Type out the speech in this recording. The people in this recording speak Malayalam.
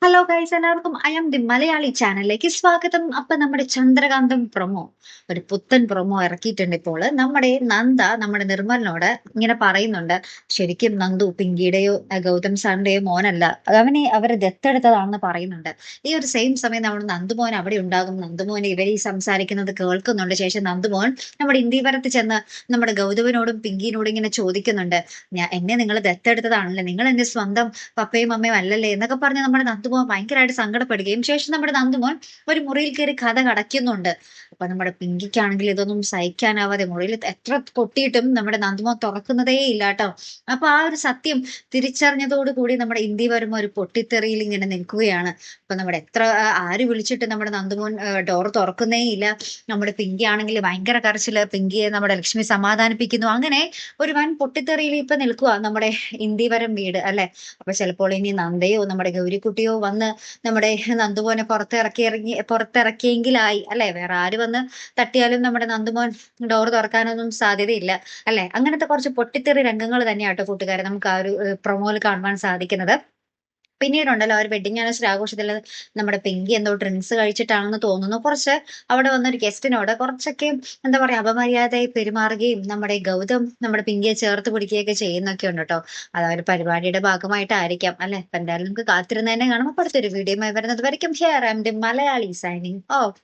ഹലോ ഗൈസ് എല്ലാവർക്കും ഐ ആം ദി മലയാളി ചാനലിലേക്ക് സ്വാഗതം. അപ്പൊ നമ്മുടെ ചന്ദ്രകാന്തം പ്രൊമോ ഒരു പുത്തൻ പ്രൊമോ ഇറക്കിയിട്ടുണ്ട്. ഇപ്പോൾ നമ്മുടെ നന്ദ നമ്മുടെ നിർമ്മലിനോട് ഇങ്ങനെ പറയുന്നുണ്ട്, ശരിക്കും നന്ദു പിങ്കിയുടെയോ ഗൗതം സാറിന്റെയോ മോനല്ല, അവനെ അവരെ ദത്തെടുത്തതാണെന്ന് പറയുന്നുണ്ട്. ഈ ഒരു സെയിം സമയം നമ്മുടെ നന്ദുമോൻ അവിടെ ഉണ്ടാകും. നന്ദുമോൻ ഇവർ ഈ സംസാരിക്കുന്നത് കേൾക്കുന്നുണ്ട്. ശേഷം നന്ദുമോൻ നമ്മുടെ ഇന്ത്യവരത്ത് ചെന്ന് നമ്മുടെ ഗൗതമിനോടും പിങ്കിനോടും ഇങ്ങനെ ചോദിക്കുന്നുണ്ട്, എന്നെ നിങ്ങൾ ദത്തെടുത്തതാണല്ലേ, നിങ്ങൾ എന്റെ സ്വന്തം പപ്പയും അമ്മയും അല്ലല്ലേ എന്നൊക്കെ പറഞ്ഞ് നമ്മുടെ നന്ദുമോൻ ഭയങ്കരമായിട്ട് സങ്കടപ്പെടുകയും ശേഷം നമ്മുടെ നന്ദുമോൻ ഒരു മുറിയിൽ കയറി കഥ കടക്കുന്നുണ്ട്. അപ്പൊ നമ്മുടെ പിങ്കിക്കാണെങ്കിൽ ഇതൊന്നും സഹിക്കാനാവാതെ മുറിയിൽ എത്ര പൊട്ടിയിട്ടും നമ്മുടെ നന്ദുമോൻ തുറക്കുന്നതേ ഇല്ല കേട്ടോ. അപ്പൊ ആ ഒരു സത്യം തിരിച്ചറിഞ്ഞതോടു കൂടി നമ്മുടെ ഇന്ത്യ വരുമ്പോ ഒരു പൊട്ടിത്തെറിയിൽ ഇങ്ങനെ നിൽക്കുകയാണ്. അപ്പൊ നമ്മുടെ എത്ര ആര് വിളിച്ചിട്ട് നമ്മുടെ നന്ദുമോൻ ഡോർ തുറക്കുന്നേ ഇല്ല. നമ്മുടെ പിങ്കി ആണെങ്കിൽ ഭയങ്കര കരച്ചില്, പിങ്കിയെ നമ്മുടെ ലക്ഷ്മി സമാധാനിപ്പിക്കുന്നു. അങ്ങനെ ഒരു വൻ പൊട്ടിത്തെറിയിൽ ഇപ്പൊ നിൽക്കുക നമ്മുടെ ഇന്ത്യവരം വീട് അല്ലെ. അപ്പൊ ചിലപ്പോൾ ഇനി നന്ദയോ നമ്മുടെ ഗൗരിക്കുട്ടിയോ വന്ന് നമ്മുടെ നന്ദുമോനെ പുറത്തിറക്കിയെങ്കിലായി അല്ലെ. വേറെ ആര് വന്ന് തട്ടിയാലും നമ്മുടെ നന്ദുമോൻ ഡോർ തുറക്കാനൊന്നും സാധ്യതയില്ല അല്ലെ. അങ്ങനത്തെ കുറച്ച് പൊട്ടിത്തെറി രംഗങ്ങൾ തന്നെയാട്ടോ കൂട്ടുകാരെ നമുക്ക് ആ ഒരു പ്രൊമോയിൽ കാണുവാൻ സാധിക്കുന്നത്. പിന്നീടുണ്ടല്ലോ ഒരു വെഡിങ് ആനിവേഴ്സറി ആഘോഷത്തിൽ നമ്മുടെ പിങ്കി എന്തോ ഡ്രിങ്ക്സ് കഴിച്ചിട്ടാണെന്ന് തോന്നുന്നു, കുറച്ച് അവിടെ വന്നൊരു ഗസ്റ്റിനോട് കുറച്ചൊക്കെ എന്താ പറയാ അപമര്യാദയായി പെരുമാറുകയും നമ്മുടെ ഗൗതം നമ്മുടെ പിങ്കിയെ ചേർത്ത് പിടിക്കുകയൊക്കെ ചെയ്യുന്നൊക്കെ ഉണ്ട് കേട്ടോ. അത് ആ ഒരു പരിപാടിയുടെ ഭാഗമായിട്ടായിരിക്കാം അല്ലെ. അപ്പൊ എന്തായാലും നമുക്ക് കാത്തിരുന്ന് തന്നെ കാണാം. അപ്പൊ അടുത്തൊരു വീഡിയോ വരുന്നത് വരയ്ക്കും. Here I am the Malayali signing of.